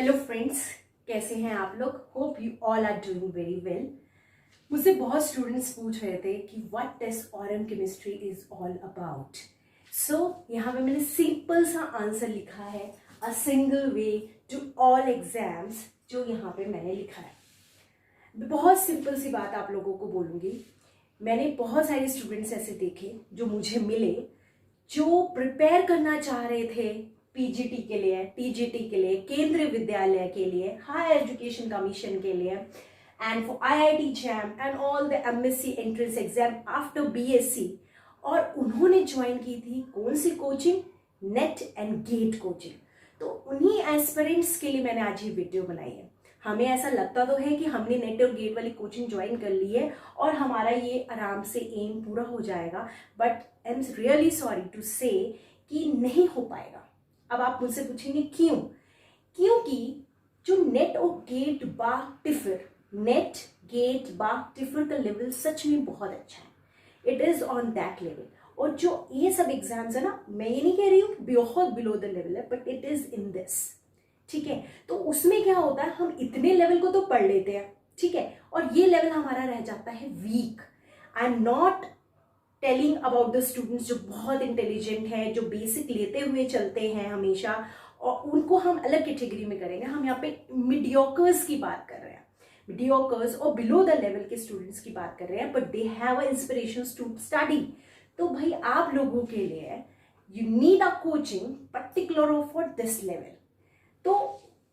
Hello friends, कैसे हैं आप लोग। Hope you all are doing very well. मुझसे बहुत स्टूडेंट्स पूछ रहे थे कि what this aurum chemistry is all about. So यहाँ पे मैंने सिंपल सा आंसर लिखा है, a single way to all exams, जो यहाँ पे मैंने लिखा है। बहुत सिंपल सी बात आप लोगों को बोलूँगी। मैंने बहुत सारे स्टूडेंट्स ऐसे देखे जो मुझे मिले, जो प्रिपेयर करना चाह रहे थे पीजीटी के लिए, टीजीटी के लिए, केंद्रीय विद्यालय के लिए, हायर एजुकेशन कमीशन के लिए, and for IIT JAM and all the MSc entrance exam after BSc. और उन्होंने ज्वाइन की थी कौन सी coaching? NET and GATE coaching. तो उन्हीं एस्पिरेंट्स के लिए मैंने आज ये वीडियो बनाई है। हमें ऐसा लगता तो है कि हमने नेट और गेट वाली कोचिंग ज्वाइन कर ली है और हमारा ये आराम से एम पूरा हो जाएगा, but I am really sorry to say कि नहीं हो पाएगा। अब आप मुझसे पूछेंगे क्यों? क्योंकि जो नेट और गेट बा टिफर, नेट गेट बा टिफर का लेवल सच में बहुत अच्छा है। It is on that level. और जो ये सब एग्जाम्स है ना, मैं ये नहीं कह रही हूँ बहुत बिलो द लेवल है, but it is in this. ठीक है, तो उसमें क्या होता है, हम इतने लेवल को तो पढ़ लेते हैं, ठीक है, और ये लेवल हमारा रह जाता है weak. I am not telling about the students जो बहुत इंटेलिजेंट हैं, जो बेसिक लेते हुए चलते हैं हमेशा, और उनको हम अलग कैटेगरी में करेंगे। हम यहाँ पे मीडियोकर्स की बात कर रहे हैं, मीडियोकर्स और बिलो द लेवल के स्टूडेंट्स की बात कर रहे हैं, but they have a inspiration to study. तो भाई आप लोगों के लिए you need a coaching particular for this level. तो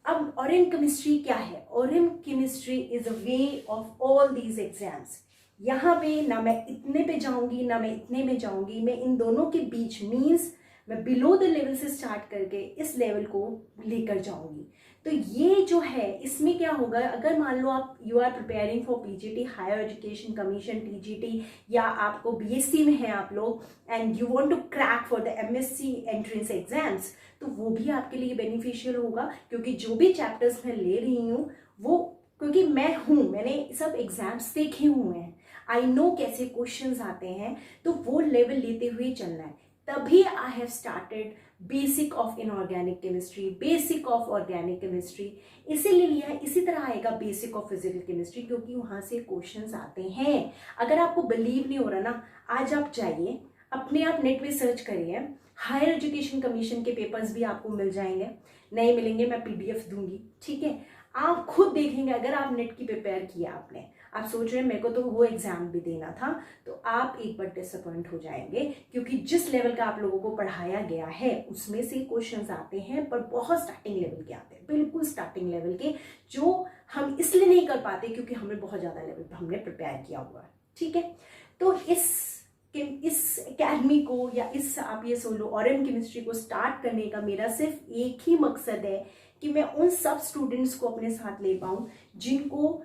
अब ऑरम केमिस्ट्री क्या है? Aurum chemistry is a way of all these exams. यहाँ पे ना मैं इतने पे जाऊंगी ना मैं इतने में जाऊंगी, मैं इन दोनों के बीच मीन्स मैं बिलो द लेवल से स्टार्ट करके इस लेवल को लेकर जाऊंगी। तो ये जो है इसमें क्या होगा, अगर मान लो आप you are preparing for PGT, higher education commission, TGT, या आपको बीएससी में है आप लोग and you want to crack for the MSc entrance exams, तो वो भी आपके लिए बेनिफिशियल होगा। क्योंकि जो भी चैप्टर्स मैं ले रही हूँ वो, क्योंकि मैंने सब एग्जाम्स देखे हुए हैं, आई नो कैसे क्वेश्चंस आते हैं, तो वो लेवल लेते हुए चलना है। तभी I have started basic of inorganic chemistry, basic of organic chemistry इसीलिए लिया है। इसी तरह आएगा बेसिक ऑफ फिजिकल केमिस्ट्री, क्योंकि वहां से क्वेश्चंस आते हैं। अगर आपको बिलीव नहीं हो रहा ना, आज आप जाइए अपने आप नेट पे सर्च करिए, हायर एजुकेशन कमीशन के पेपर्स भी आपको मिल जाएंगे। नहीं मिलेंगे मैं पीडीएफ दूंगी, ठीक है, आप खुद देखेंगे। अगर आप नेट की प्रिपेयर किया आपने, आप सोच रहे हैं मेरे को तो वो एग्जाम भी देना था, तो आप एक बार डिसअपॉइंट हो जाएंगे, क्योंकि जिस लेवल का आप लोगों को पढ़ाया गया है उसमें से क्वेश्चंस आते हैं, पर बहुत स्टार्टिंग लेवल के आते हैं, बिल्कुल स्टार्टिंग लेवल के, जो हम इसलिए नहीं कर पाते क्योंकि हमने बहुत ज़्यादा लेवल पर हमने प्रिपेयर किया हुआ है। ठीक है, तो इस एकेडमी को या इस आप ये सोलो ऑरम केमिस्ट्री को स्टार्ट करने का मेरा सिर्फ एक ही मकसद है कि मैं उन सब स्टूडेंट्स को अपने साथ ले पाऊँ जिनको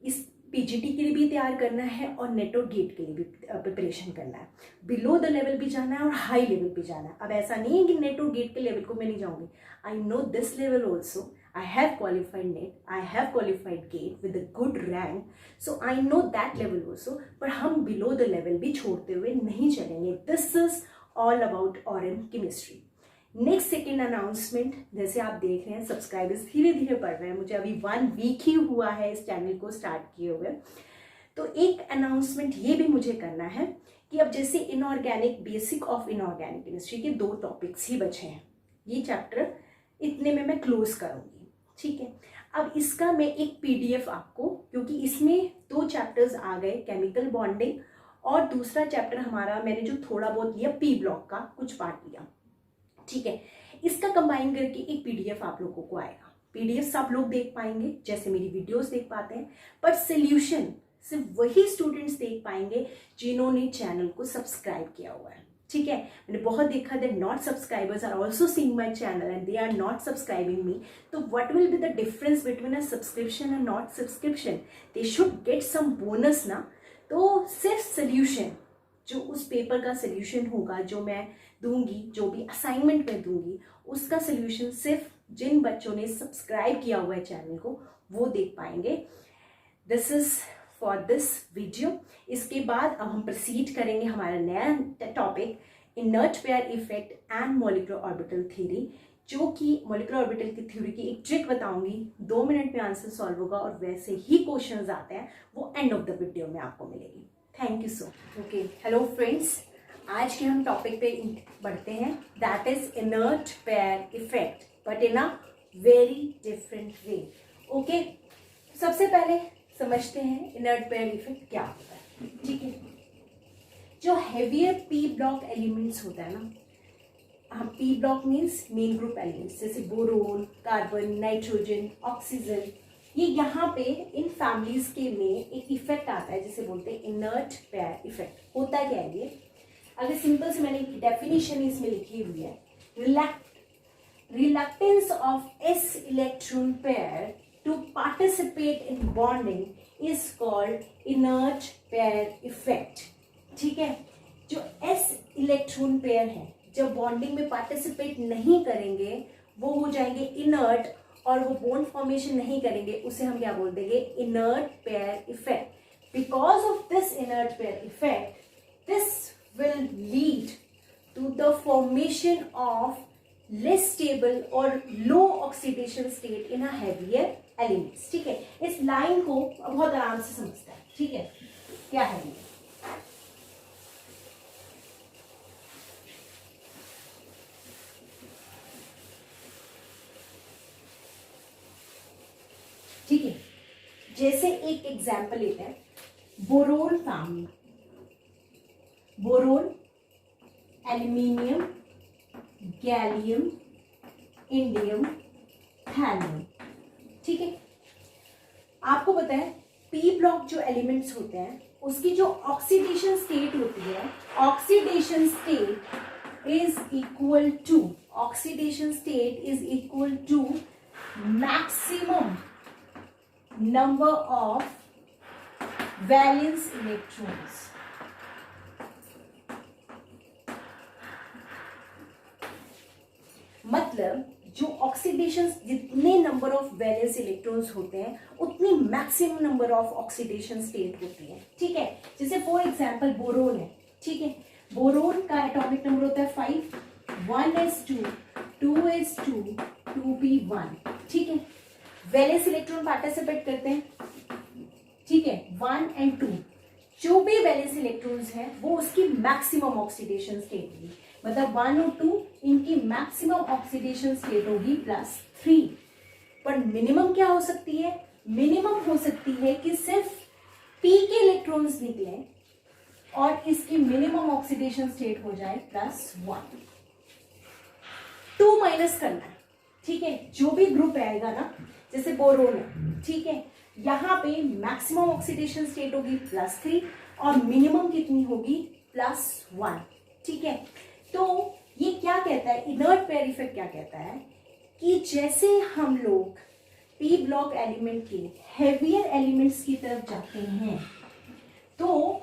इस पीजीटी के लिए भी तैयार करना है और नेट और गेट के लिए भी प्रिपरेशन करना है, बिलो द लेवल भी जाना है और हाई लेवल भी जाना है। अब ऐसा नहीं है कि नेट और गेट के लेवल को मैं नहीं जाऊंगी, I know this level also, I have qualified NET, I have qualified GATE with a good rank, so I know that level also, पर हम below the level भी छोड़ते हुए नहीं चलेंगे। This is all about Aurum chemistry. Next second announcement, जैसे आप देख रहे हैं सब्सक्राइबर्स धीरे धीरे बढ़ रहे हैं, मुझे अभी 1 वीक ही हुआ है इस चैनल को स्टार्ट किए हुए, तो एक अनाउंसमेंट ये भी मुझे करना है कि अब जैसे inorganic, basic of inorganic chemistry के 2 टॉपिक्स ही बचे हैं, ये चैप्टर इतने में मैं क्लोज करूंगी। ठीक है, अब इसका मैं एक पीडीएफ आपको, क्योंकि इसमें 2 चैप्टर्स आ गए, केमिकल बॉन्डिंग और दूसरा चैप्टर हमारा मैंने जो थोड़ा बहुत लिया पी ब्लॉक का कुछ पार्ट लिया, ठीक है, इसका कंबाइन करके एक पीडीएफ आप लोगों को आएगा। पीडीएफ आप लोग देख पाएंगे जैसे मेरी वीडियोस देख पाते हैं, पर सोल्यूशन सिर्फ वही स्टूडेंट्स देख पाएंगे जिन्होंने चैनल को सब्सक्राइब किया हुआ है। ठीक है, मैंने बहुत देखा that not subscribers are also seeing my channel and they are not subscribing me. तो what will be the difference between a subscription and not subscription? They should get some bonus ना। तो सिर्फ सोल्यूशन, जो उस paper का solution होगा जो मैं दूंगी, जो भी असाइनमेंट मैं दूंगी, उसका सोल्यूशन सिर्फ जिन बच्चों ने सब्सक्राइब किया हुआ है चैनल को वो देख पाएंगे। This is for this video. इसके बाद अब हम प्रोसीड करेंगे हमारा नया topic, inert pair effect and molecular orbital theory. जो कि मॉलिक्यूलर ऑर्बिटल की थ्योरी की एक ट्रिक बताऊंगी, 2 मिनट में आंसर सॉल्व होगा और वैसे ही क्वेश्चंस आते हैं, वो एंड ऑफ द वीडियो में आपको मिलेगी। Thank you so okay. Hello friends, आज के हम टॉपिक पे बढ़ते हैं, that is inert pair effect, but in a very different way. Okay, सबसे पहले समझते हैं इनर्ट पेयर इफेक्ट क्या होता है। ठीक है, जो हेवियर पी ब्लॉक एलिमेंट्स होता है ना, हम P block means main group elements, जैसे बोरोन, कार्बन, नाइट्रोजन, ऑक्सीजन, ये यहाँ पे इन फैमिलीज के में एक इफेक्ट आता है जिसे बोलते हैं इनर्ट पेयर इफेक्ट। होता क्या है ये, अगर सिंपल से मैंने डेफिनेशन इसमें लिखी हुई है, reluctance of s electron pair to participate in bonding is called inert pair effect। ठीक है, जो s इलेक्ट्रॉन पेयर है जब बॉन्डिंग में पार्टिसिपेट नहीं करेंगे वो हो जाएंगे इनर्ट, और वो बॉन्ड फॉर्मेशन नहीं करेंगे, उसे हम क्या बोल देंगे, inert pair effect. Because of this inert pair effect, this will lead to the formation of less stable or low oxidation state in a heavier elements। ठीक है, इस लाइन को बहुत आराम से समझते हैं। ठीक है, क्या है ये, ठीक है, जैसे एक एग्जांपल लेते हैं, boron family, boron, aluminium, gallium, indium, thallium. ठीक है, आपको पता है पी ब्लॉक जो एलिमेंट्स होते हैं उसकी जो ऑक्सीडेशन स्टेट होती है, oxidation state is equal to, oxidation state is equal to maximum number of valence electrons. मतलब जो ऑक्सीडेशन, जितने नंबर ऑफ वैलेंस इलेक्ट्रॉन्स होते हैं उतनी maximum number of oxidation state होती है। ठीक है, जैसे फॉर एग्जांपल बोरोन है। ठीक है, बोरोन का एटॉमिक नंबर होता है 5, 1s2, 2s2, 2p1। ठीक है, वैलेंस इलेक्ट्रॉन पार्टिसिपेट करते हैं। ठीक है, 1 और 2, जो भी वैलेंस इलेक्ट्रॉन्स हैं वो उसकी मैक्सिमम ऑक्सीडेशन स्टेट होगी, मतलब 1 और 2 इनकी मैक्सिमम ऑक्सीडेशन स्टेट होगी +3। पर मिनिमम क्या हो सकती है, मिनिमम हो सकती है कि सिर्फ p के इलेक्ट्रॉन्स निकले और इसकी मिनिमम ऑक्सीडेशन स्टेट हो जाए +1। 2 माइनस करना है। ठीक है, जो भी ग्रुप आएगा ना, जैसे बोरोन है, ठीक है, यहाँ पे मैक्सिमम ऑक्सीडेशन स्टेट होगी +3 और मिनिमम कितनी होगी, +1। ठीक है, तो ये क्या कहता है, इनर्ट पेयर इफेक्ट क्या कहता है कि जैसे हम लोग पी ब्लॉक एलिमेंट के हेवियर एलिमेंट्स की तरफ जाते हैं, तो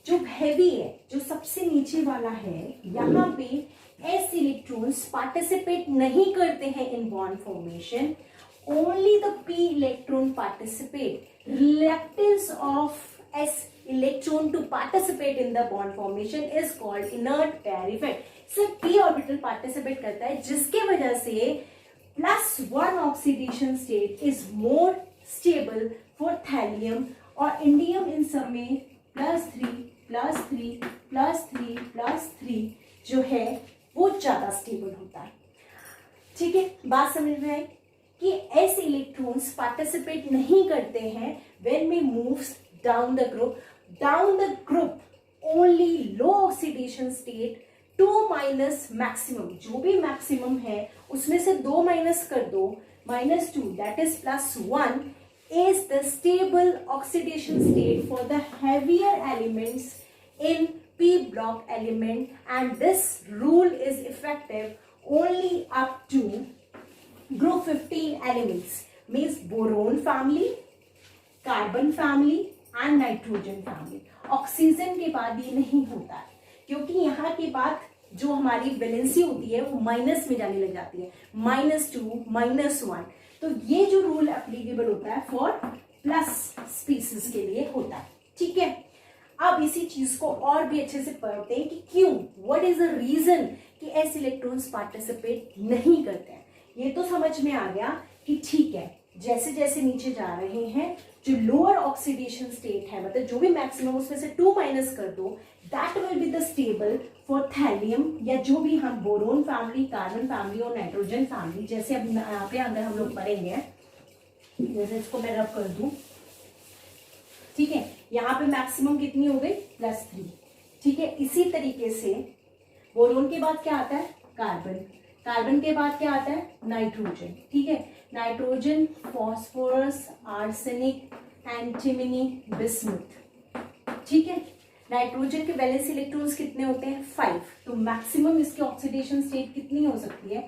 जो हैवी है, जो सबसे नीचे वाला है, यहाँ पे s इलेक्ट्रॉन्स पार्टिसिपेट नहीं करते हैं in bond formation, only the p electron participate। Reluctance of s electron to participate in the bond formation is called inert pair effect। सिर्फ p ऑर्बिटल पार्टिसिपेट करता है, जिसके वजह से +1 oxidation state is more stable for thallium, और indium इन सब में +3 +3 +3 +3 जो है वो ज्यादा स्टेबल होता है। ठीक है, बात समझ में आई कि s इलेक्ट्रॉन्स पार्टिसिपेट नहीं करते हैं when we moves down the group only low oxidation state 2 minus maximum, जो भी मैक्सिमम है उसमें से 2 माइनस कर दो, -2 that is +1 is the stable oxidation state for the heavier elements in p block element, and this rule is effective only up to group 15 elements, means boron family, carbon family and nitrogen family। Oxygen के बाद ये नहीं होता है, क्योंकि यहाँ के बाद जो हमारी वैलेंसी होती है वो माइनस में जाने लग जाती है, -2 -1। तो ये जो रूल एप्लीकेबल होता है फॉर प्लस स्पीसीज के लिए होता है। ठीक है, अब इसी चीज को और भी अच्छे से पढ़ते हैं कि क्यों, व्हाट इज द रीजन कि एस इलेक्ट्रॉन्स पार्टिसिपेट नहीं करते हैं। ये तो समझ में आ गया कि ठीक है, जैसे जैसे नीचे जा रहे हैं जो लोअर ऑक्सीडेशन स्टेट है, मतलब जो भी मैक्सिमम उसमें से 2 माइनस कर दो, that will be the stable for thallium या जो भी हम बोरोन फैमिली, कार्बन फैमिली और नाइट्रोजन फैमिली, जैसे अब यहाँ पे अंदर हम लोग पढ़ेंगे, जैसे इसको मैं रब कर दूं, ठीक है, यहाँ पे मैक्सिमम कितनी हो गई +3, ठीक है। इसी तरीके से बोरोन के बाद क्या आता है कार्बन, कार्बन के बाद क्या आता है नाइट्रोजन, ठीक है, nitrogen, phosphorus, arsenic, antimony, bismuth, ठीक है। नाइट्रोजन के वैलेंस इलेक्ट्रॉन्स कितने होते हैं 5, तो मैक्सिमम इसकी ऑक्सीडेशन स्टेट कितनी हो सकती है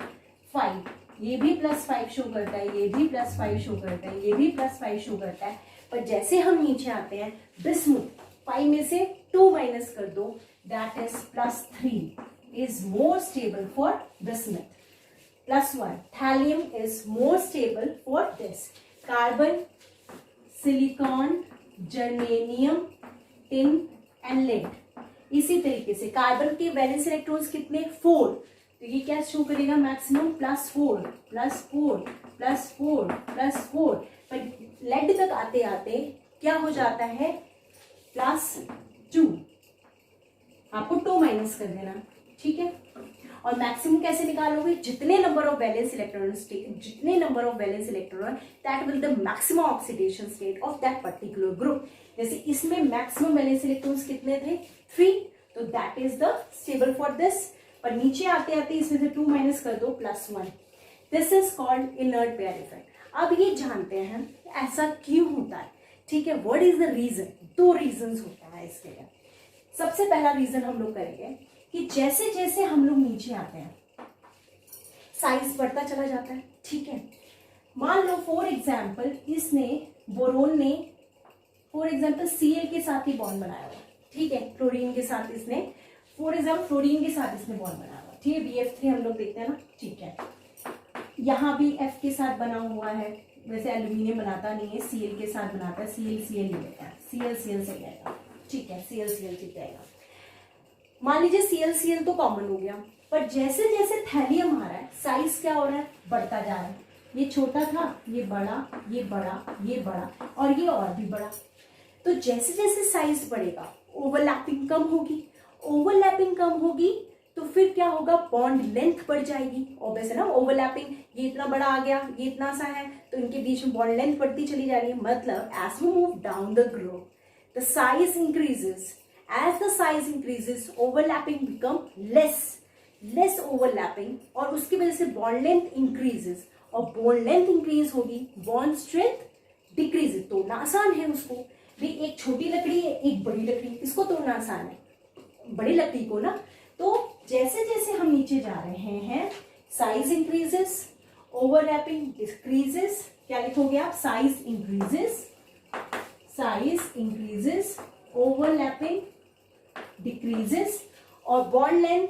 5। ये भी +5 शो करता है, ये भी +5 शो करता है, ये भी +5 शो करता है, पर जैसे हम नीचे आते हैं बिस्मुथ 5 में से 2 माइनस कर दो, that is +3 is more stable for bismuth, +1 thallium is more stable for this, carbon, silicon, germanium, tin and lead. इसी तरीके से कार्बन के वैलेंस इलेक्ट्रॉन्स कितने 4, तो ये क्या शो करेगा मैक्सिमम +4 +4 +4 +4, पर लेड तक आते आते क्या हो जाता है +2, आपको 2 माइनस कर देना, ठीक है। और मैक्सिमम कैसे निकालोगे, जितने नंबर ऑफ वैलेंस इलेक्ट्रॉन्स, जितने number of valence electron that will the maximum oxidation state of that particular group. जैसे इसमें मैक्सिमम वैलेंस इलेक्ट्रॉन्स कितने थे 3, तो that is the stable for this, पर नीचे आते आते इसमें से 2 माइनस कर दो +1, this is called inert pair effect. अब ये जानते हैं ऐसा क्यों होता है, ठीक है, what is the reason. 2 reasons होता है इसके लिए। सबसे पहला रीजन हम लोग करेंगे कि जैसे जैसे हम लोग नीचे आते हैं साइज बढ़ता चला जाता है, ठीक है। मान लो फॉर एग्जाम्पल इसने बोरोन ने फॉर एग्जाम्पल Cl के साथ ही बॉन्ड बनाया हुआ, ठीक है, क्लोरीन के साथ इसने फॉर एग्जाम्पल फ्लोरीन के साथ इसने बॉन्ड बनाया हुआ, ठीक है, BF3 हम लोग देखते हैं ना, ठीक है। यहाँ भी F के साथ बना हुआ है, वैसे एल्यूमिनियम बनाता नहीं है, Cl के साथ बनाता है, Cl ही लेता है, Cl से जाएगा, ठीक है, Cl ठीक रहेगा। मान लीजिए Cl तो कॉमन हो गया, पर जैसे जैसे थैलियम आ रहा है साइज क्या हो रहा है बढ़ता जा रहा है, ये छोटा था, ये बड़ा, ये बड़ा, ये बड़ा और ये और भी बड़ा। तो जैसे जैसे साइज बढ़ेगा ओवरलैपिंग कम होगी, ओवरलैपिंग कम होगी तो फिर क्या होगा बॉन्ड लेंथ बढ़ जाएगी, ऑब्वियस है ना, ओवरलैपिंग, ये इतना बड़ा आ गया, ये इतना सा है, तो इनके बीच में बॉन्ड लेंथ बढ़ती चली जा रही है। मतलब as we move down the group the size increases, as the size increases overlapping become less overlapping और उसकी वजह से bond length increases और bond length increase होगी bond strength decreases, तोड़ना आसान है उसको भी, एक छोटी लकड़ी है एक बड़ी लकड़ी, इसको तोड़ना आसान है बड़ी लकड़ी को ना। तो जैसे जैसे हम नीचे जा रहे हैं साइज इंक्रीजेस, ओवरलैपिंग डिक्रीजेस, क्या लिखोगे आप साइज इंक्रीजेस, ओवरलैपिंग डिक्रीजेस और bond length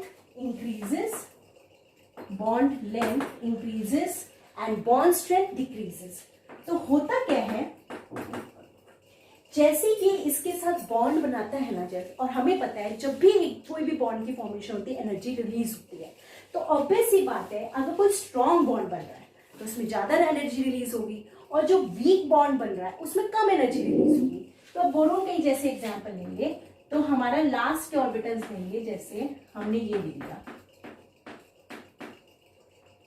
increases and bond strength decreases. तो होता क्या है, जैसे ये इसके साथ बॉन्ड बनाता है ना जैसे, और हमें पता है जब भी कोई भी बॉन्ड की फॉर्मेशन होती है एनर्जी रिलीज होती है, तो ऑब्वियस सी बात है अगर कोई स्ट्रॉन्ग बॉन्ड बन रहा है तो उसमें ज्यादा एनर्जी रिलीज होगी और जो वीक बॉन्ड बन रहा है उसमें कम एनर्जी रिलीज होगी। तो अब बोरोन का जैसे एग्जाम्पल लेंगे तो हमारा लास्ट के ऑर्बिटल्स लेंगे, जैसे हमने ये ले लिया,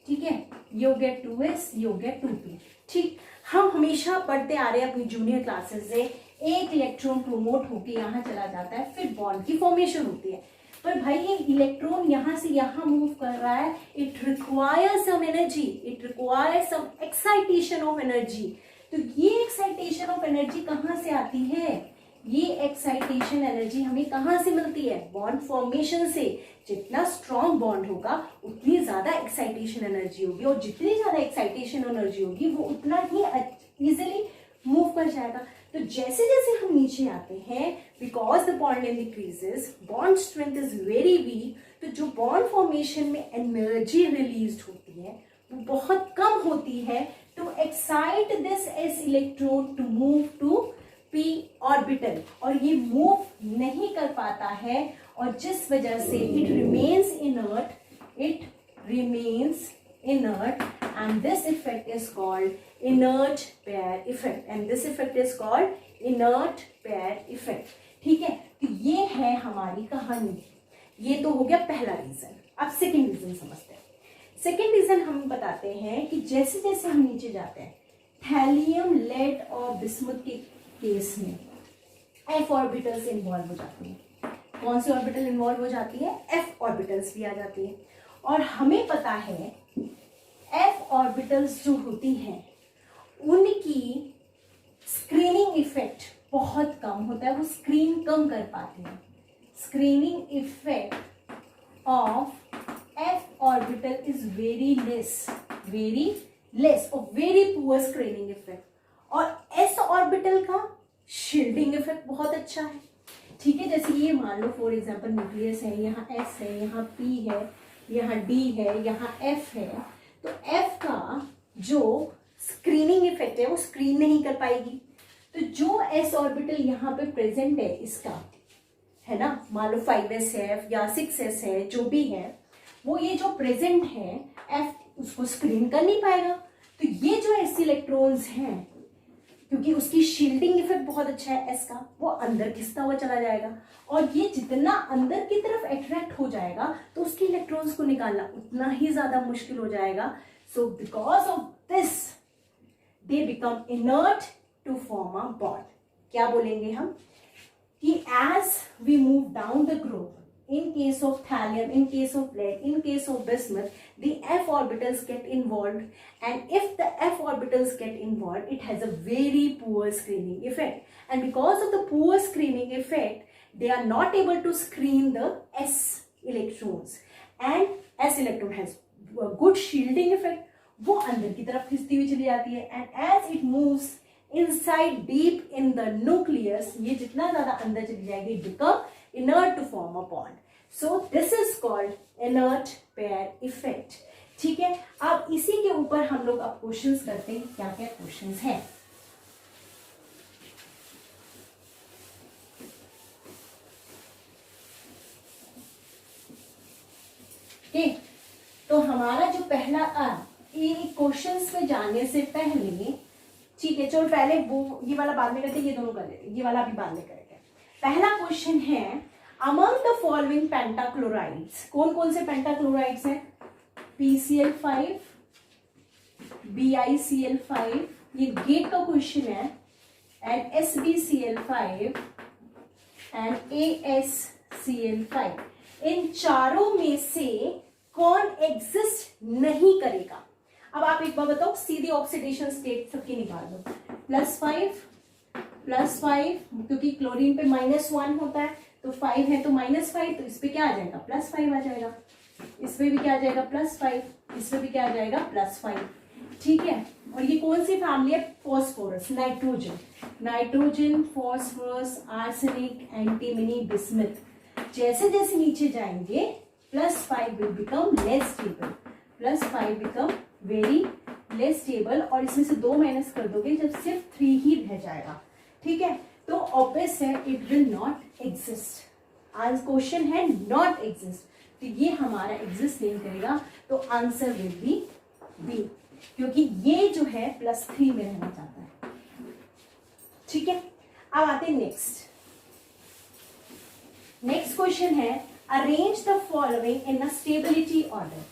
ठीक है, ये हो गया 2s, ये हो गया 2p, ठीक। हम हमेशा पढ़ते आ रहे हैं अपनी जूनियर क्लासेस से, एक इलेक्ट्रॉन प्रोमोट होके यहाँ चला जाता है, फिर बॉन्ड की फॉर्मेशन होती है, पर भाई ये इलेक्ट्रॉन यहाँ से यहाँ मूव कर रहा है, it requires some energy, it requires some excitation of energy. तो ये एक्साइटेशन ऑफ एनर्जी कहाँ से आती है, ये एक्साइटेशन एनर्जी हमें कहाँ से मिलती है बॉन्ड फॉर्मेशन से। जितना स्ट्रॉन्ग बॉन्ड होगा उतनी ज्यादा एक्साइटेशन एनर्जी होगी, और जितनी ज्यादा एक्साइटेशन एनर्जी होगी वो उतना ही इजिली मूव कर जाएगा। तो जैसे जैसे हम नीचे आते हैं, because the bond length decreases, bond strength is very weak, तो जो बॉन्ड फॉर्मेशन में एनर्जी रिलीज होती है वो बहुत कम होती है to excite this S electron to move to p orbital, और ये मूव नहीं कर पाता है, और जिस वजह से it remains inert and this effect is called inert pair effect. ठीक है, तो ये है हमारी कहानी. ये तो हो गया पहला रीजन. अब सेकंड रीजन समझते हैं. सेकंड रीजन हम बताते हैं कि जैसे जैसे हम नीचे जाते हैं, थैलियम, लेड और बिस्मुथ के केस में एफ ऑर्बिटल्स इन्वॉल्व हो जाती है. कौन सी ऑर्बिटल इन्वॉल्व हो जाती है? एफ ऑर्बिटल्स भी आ जाती है. और हमें पता है एफ ऑर्बिटल्स जो होती हैं उनकी स्क्रीनिंग इफेक्ट बहुत कम होता है, वो स्क्रीन कम कर पाती है. Screening effect of F orbital is very less और वेरी पुअर स्क्रीनिंग इफेक्ट. और एस ऑर्बिटल का शील्डिंग इफेक्ट बहुत अच्छा है. ठीक है, जैसे ये मान लो फॉर एग्जांपल न्यूक्लियस है, यहाँ एस है, यहाँ पी है, यहाँ डी है, यहाँ एफ है. तो एफ का जो स्क्रीनिंग इफेक्ट है वो स्क्रीन नहीं कर पाएगी. तो जो एस ऑर्बिटल यहाँ पे प्रेजेंट है इसका, है ना, मान लो 5s है या 6s है, जो भी है, वो ये जो प्रेजेंट है एफ उसको स्क्रीन कर नहीं पाएगा. तो ये जो एस इलेक्ट्रॉन्स हैं, क्योंकि उसकी शील्डिंग इफेक्ट बहुत अच्छा है एस का, वो अंदर खिसता हुआ चला जाएगा. और ये जितना अंदर की तरफ अट्रैक्ट हो जाएगा तो उसके इलेक्ट्रॉन्स को निकालना उतना ही ज्यादा मुश्किल हो जाएगा. So because of this they become inert to form a bond. क्या बोलेंगे हम कि as we move down the group, in case of thallium, in case of lead, in case of bismuth, the f orbitals get involved, and if the f orbitals get involved, it has a very poor screening effect. And because of the poor screening effect, they are not able to screen the s electrons, and s electron has a good shielding effect. वो अंदर की तरफ खिंचती हुई चली जाती है, and as it moves inside deep in the nucleus, ये जितना ज्यादा अंदर चली जाएगी, become inert to form a bond. So this is called inert pair effect. ठीक है, अब इसी के ऊपर हम लोग अब क्वेश्चंस करते हैं. क्या क्या क्वेश्चंस हैं? ठीक, तो हमारा जो पहला क्वेश्चंस पे जाने से पहले, ठीक है, चलो पहले वो ये वाला बाद में करते, ये दोनों कर लेते, ये वाला अभी बाद में करेंगे. पहला क्वेश्चन है, अमंग द फॉलोइंग पेंटाक्लोराइड्स, कौन कौन से पेंटाक्लोराइड्स हैं? PCl5, BiCl5, ये गेट का क्वेश्चन है, एंड SbCl5 एंड AsCl5. इन चारों में से कौन एग्जिस्ट नहीं करेगा? अब आप एक बार बताओ, सीधी ऑक्सीडेशन स्टेट सबकी निकाल दो. +5 क्योंकि क्लोरीन पे -1 होता है, तो 5 है तो -5, तो इस पे क्या आ जाएगा? +5 आ जाएगा. इस पे भी क्या आ जाएगा? +5. इस पे भी क्या आ जाएगा? +5. ठीक है, और ये कौन सी फैमिली है? Phosphorus, nitrogen, phosphorus, arsenic, antimony, bismuth. जैसे जैसे नीचे जाएंगे +5 will become less stable, +5 become very less stable, और इसमें से 2 माइनस कर दोगे जब सिर्फ 3 ही रह जाएगा. ठीक है, तो ऑब्वियस है इट विल नॉट एग्जिस्ट. आज क्वेश्चन है नॉट एग्जिस्ट, तो ये हमारा एग्जिस्ट नहीं करेगा, तो आंसर विल बी बी, क्योंकि ये जो है +3 में रहना चाहता है. ठीक है, अब आते हैं नेक्स्ट क्वेश्चन है, arrange the following in a stability order.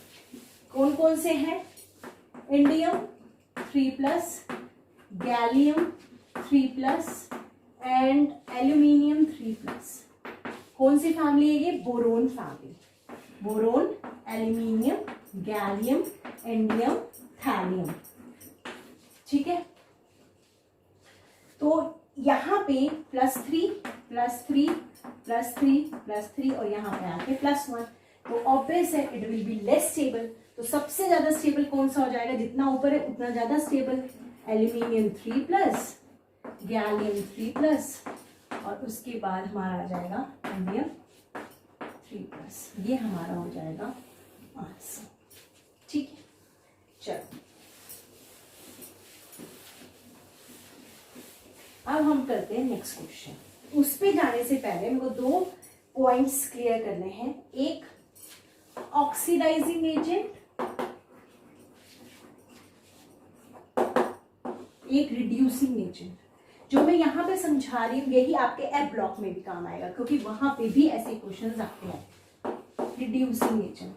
कौन कौन से हैं? Indium 3+, gallium 3+, and aluminium 3+. कौन सी फैमिली है ये? Boron family. Boron, aluminium, gallium, indium, thallium. ठीक है, तो यहाँ पे +3 +3 +3 +3 और यहाँ पे आके +1, तो ऑब्वियस है it will be less stable. तो सबसे ज्यादा स्टेबल कौन सा हो जाएगा? जितना ऊपर है उतना ज्यादा स्टेबल. एल्यूमिनियम 3+, गैलियम 3+, और उसके बाद हमारा आ जाएगा इंडियम 3+. ये हमारा हो जाएगा आंसर. ठीक है, चलो अब हम करते हैं नेक्स्ट क्वेश्चन। उस पे जाने से पहले मेरे को 2 पॉइंट्स क्लियर करने हैं। एक ऑक्सीडाइजिंग एजेंट, एक रिड्यूसिंग एजेंट। जो मैं यहाँ पे समझा रही हूँ यही आपके एफ ब्लॉक में भी काम आएगा, क्योंकि वहां पे भी ऐसे क्वेश्चंस आते हैं। रिड्यूसिंग एजेंट,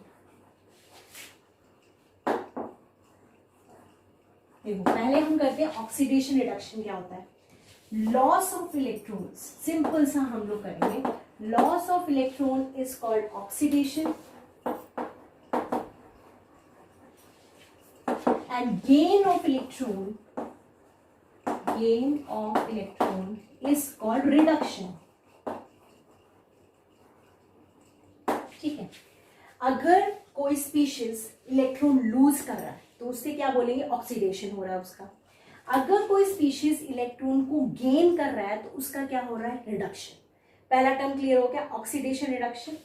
देखो पहले हम करते हैं ऑक्सीडेशन रिडक्शन क्या होता है। लॉस ऑफ इलेक्ट्रॉन्स, सिंपल सा हम लोग करेंगे। Loss of electron is called oxidation and gain of electron is called reduction। ठीक है, अगर कोई स्पीशीज इलेक्ट्रॉन लूज कर रहा है तो उससे क्या बोलेंगे, ऑक्सीडेशन हो रहा है उसका। अगर कोई स्पीशीज इलेक्ट्रॉन को गेन कर रहा है तो उसका क्या हो रहा है, रिडक्शन। पहला टर्म क्लियर हो गया, ऑक्सीडेशन रिडक्शन।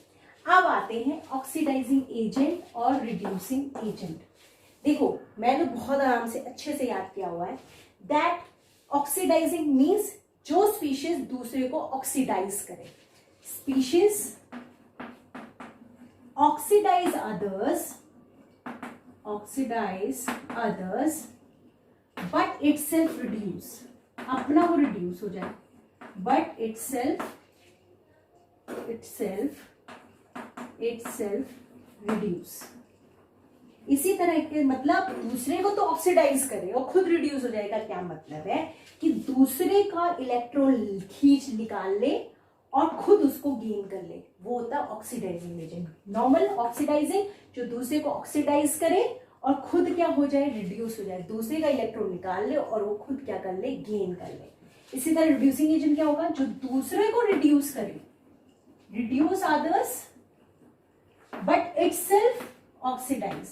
अब आते हैं ऑक्सीडाइजिंग एजेंट और रिड्यूसिंग एजेंट। देखो मैंने बहुत आराम से अच्छे से याद किया हुआ है दैट ऑक्सीडाइजिंग मीन्स जो स्पीशीज दूसरे को ऑक्सीडाइज करे। Species oxidise others but itself reduce, अपना वो रिड्यूस हो जाए, बट इटसेल्फ रिड्यूस। इसी तरह के मतलब दूसरे को तो ऑक्सीडाइज करे और खुद रिड्यूस हो जाएगा। क्या मतलब है कि दूसरे का इलेक्ट्रॉन खींच निकाल ले और खुद उसको गेन कर ले, वो होता है ऑक्सीडाइजिंग एजेंट। नॉर्मल ऑक्सीडाइजिंग जो दूसरे को ऑक्सीडाइज करे और खुद क्या हो जाए, रिड्यूस हो जाए, दूसरे का इलेक्ट्रॉन निकाल ले और वो खुद क्या कर ले, गेन कर ले। इसी तरह रिड्यूसिंग एजेंट क्या होगा, जो दूसरे को रिड्यूस करे, reduce others but itself oxidise,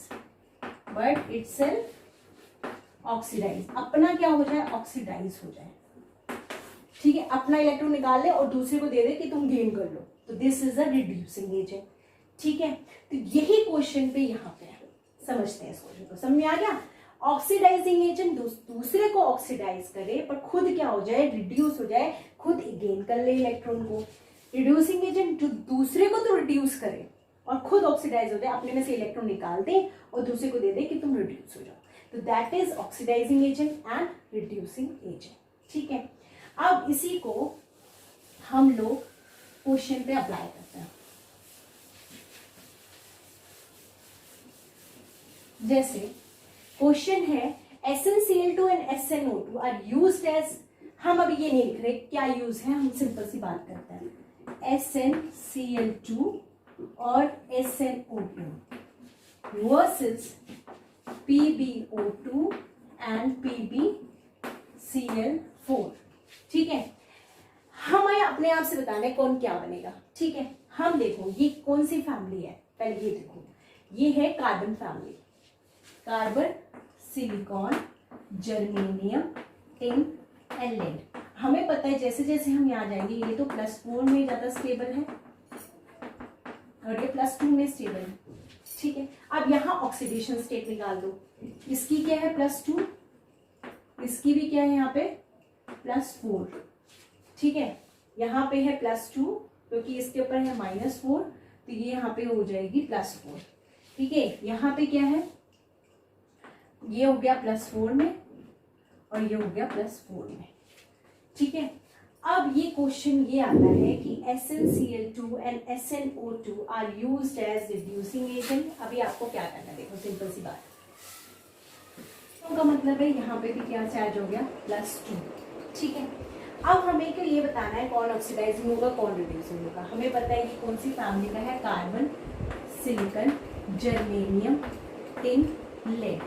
अपना क्या हो जाए, ऑक्सीडाइज हो जाए। ठीक है, अपना इलेक्ट्रॉन निकाल ले और दूसरे को दे दे कि तुम गेन कर लो, तो this is a reducing agent. ठीक है, तो यही क्वेश्चन पे यहाँ पे समझते हैं। इस क्वेश्चन को समझ में आ गया। ऑक्सीडाइजिंग एजेंट दूसरे को ऑक्सीडाइज करे पर खुद क्या हो जाए, रिड्यूस हो जाए, खुद गेन कर ले इलेक्ट्रॉन को। रिड्यूसिंग एजेंट जो दूसरे को तो रिड्यूस करे और खुद ऑक्सीडाइज हो जाए, अपने में से इलेक्ट्रॉन निकाल दे और दूसरे को दे दे कि तुम रिड्यूस हो जाओ, तो that is oxidising agent and reducing agent. ठीक है, अब इसी को हम लोग क्वेश्चन पे अप्लाई करते हैं। जैसे क्वेश्चन है SnCl2 and SnO2 are used as, हम अभी ये नहीं लिख रहे क्या यूज है, हम सिंपल सी बात करते हैं। SnCl2 और SnO2 versus PbO2 and PbCl4। ठीक है, हमें अपने आप से बताना है कौन क्या बनेगा। ठीक है, हम देखो ये कौन सी फैमिली है, पहले ये देखो, ये है carbon family, carbon, silicon, germanium, tin and lead. हमें पता है जैसे जैसे हम यहाँ जाएंगे ये तो +4 में ज्यादा स्टेबल है और ये +2 में स्टेबल है। ठीक है, अब यहाँ ऑक्सीडेशन स्टेट निकाल दो, इसकी क्या है +2, इसकी भी क्या है यहाँ पे +4। ठीक है, यहाँ पे है +2 क्योंकि इसके ऊपर है -4, तो ये यहाँ पे हो जाएगी +4। ठीक है, यहाँ पे क्या है, ये हो गया +4 में और ये हो गया +4 में। ठीक है, अब ये क्वेश्चन ये आता है कि SnCl2 and SnO2 are used as reducing agent. अभी आपको क्या करना है, देखो सिंपल सी बात, तो का मतलब है यहाँ पे भी क्या चार्ज हो गया +2। ठीक है, अब हमें क्यों ये बताना है कौन ऑक्सीडाइजिंग होगा कौन रिड्यूसिंग होगा। हमें पता है कि कौन सी फैमिली का है, carbon, silicon, germanium, tin, lead.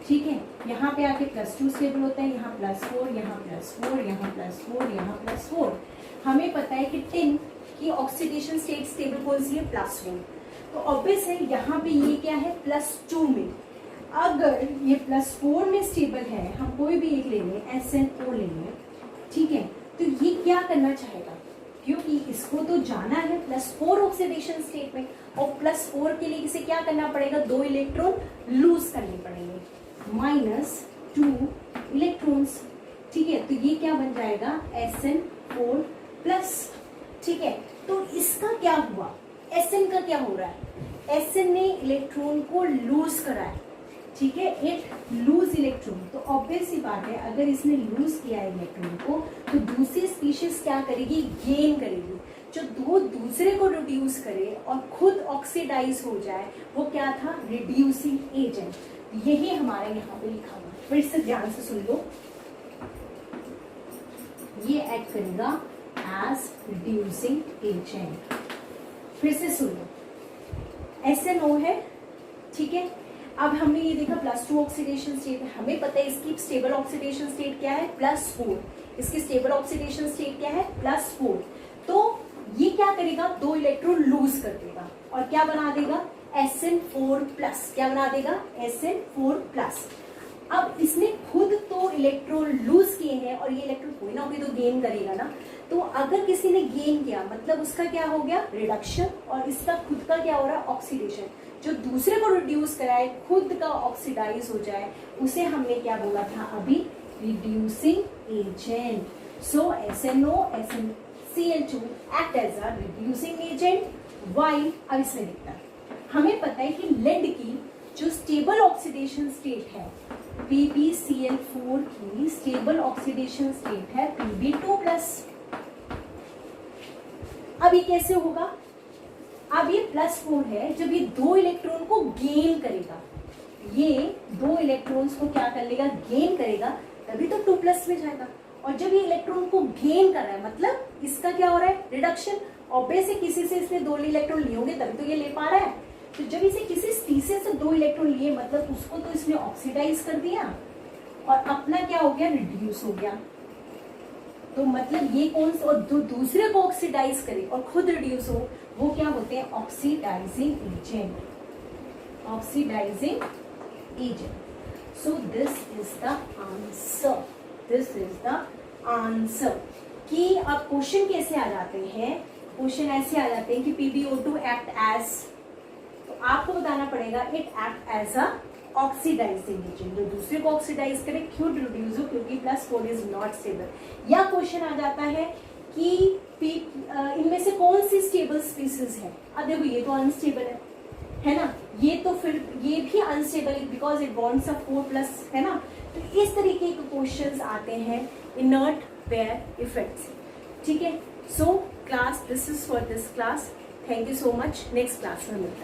ठीक है, यहाँ पे आके +2 स्टेबल होता है, यहाँ +4, यहाँ +4, यहाँ +4, यहाँ +4। हमें पता है कि टिन की ऑक्सीडेशन स्टेट स्टेबल कौन सी है, +1। तो ऑब्वियस है यहाँ पे ये क्या है +2 में। अगर ये +4 में स्टेबल है, हम कोई भी एक ले लें, SnO ले लें, ठीक है, तो ये क्या करना चाहेगा, क्योंकि इसको तो जाना है +4 ऑक्सीडेशन स्टेट में, और +4 के लिए इसे क्या करना पड़ेगा, 2 इलेक्ट्रॉन लूज करने पड़ेंगे, -2 इलेक्ट्रॉन्स। ठीक है, तो ये क्या बन जाएगा, SN SN4+, ठीक है। तो इसका क्या हुआ, Sn का क्या हो रहा है, Sn ने इलेक्ट्रॉन को लूज करा है, ठीक है, इट लूज इलेक्ट्रॉन। तो ऑब्वियस सी बात है, अगर इसने लूज किया है इलेक्ट्रॉन को, तो दूसरी स्पीशीज क्या करेगी, गेन करेगी। जो दो दूसरे को रिड्यूस करे और खुद ऑक्सीडाइज हो जाए, वो क्या था, रिड्यूसिंग एजेंट। यही हमारे यहाँ पे लिखा हुआ है, फिर से ध्यान से सुन लो। ये एक्ट करेगा एज रिड्यूसिंग एजेंट। फिर से सुन लो, SNO है, ठीक है। अब हमने ये देखा +2 ऑक्सीडेशन स्टेट है, हमें पता है इसकी स्टेबल ऑक्सीडेशन स्टेट क्या है, +4। इसकी स्टेबल ऑक्सीडेशन स्टेट क्या है, +4। तो ये क्या करेगा, 2 इलेक्ट्रॉन लूज कर देगा और क्या बना देगा, SN4+। क्या बना देगा, SN4+। अब इसने खुद तो इलेक्ट्रॉन लूज किए हैं और ये इलेक्ट्रॉन कोई ना कोई तो गेन करेगा ना। तो अगर किसी ने गेन किया, मतलब उसका क्या हो गया, रिडक्शन, और इसका खुद का क्या हो रहा है, ऑक्सीडेशन। जो दूसरे को रिड्यूस कराए, खुद का ऑक्सीडाइज हो जाए, उसे हमने क्या बोला था अभी, reducing agent. So SNO, SnCl2 act as a reducing agent. Why, अब इसमें दिखता है, हमें पता है कि लेड की जो स्टेबल ऑक्सीडेशन स्टेट है, PbCl4 की स्टेबल ऑक्सीडेशन स्टेट है Pb2+। अब ये कैसे होगा, अब ये +4 है, जब ये 2 इलेक्ट्रॉन को गेन करेगा, ये 2 इलेक्ट्रॉन्स को क्या कर लेगा, गेन करेगा, तभी तो 2+ में जाएगा। और जब ये इलेक्ट्रॉन को गेन कर रहा है, मतलब इसका क्या हो रहा है, रिडक्शन। ऑब्वियस है, किसी से इसने 2 इलेक्ट्रॉन लिए होंगे तभी तो ये ले पा रहा है। तो जब इसे किसी स्पीसीज से 2 इलेक्ट्रॉन लिए, मतलब उसको तो इसने ऑक्सीडाइज कर दिया और अपना क्या हो गया, रिड्यूस हो गया। तो मतलब ये कौन सा, और जो दूसरे को ऑक्सीडाइज करे और खुद रिड्यूस हो, वो क्या होते हैं, oxidising agent. Oxidising agent. So this is the answer, this is the answer. कि अब क्वेश्चन कैसे आ जाते हैं, क्वेश्चन ऐसे आ जाते हैं कि PbO2 एक्ट एज, तो आपको बताना पड़ेगा it act as a oxidising agent. जो दूसरे को ऑक्सीडाइज करे, क्यों रिड्यूस हो, क्योंकि +4 इज नॉट स्टेबल। या क्वेश्चन आ जाता है कि इनमें से कौन सी स्टेबल स्पीसीज है। अब देखो ये तो अनस्टेबल है ना, ये तो फिर ये भी अनस्टेबल है बिकॉज इट बॉन्ड्स अ 4+, है ना। तो इस तरीके के क्वेश्चंस आते हैं इनर्ट पेयर इफेक्ट्स, ठीक है। So class, this is for this class. Thank you so much. Next class में मिलता है।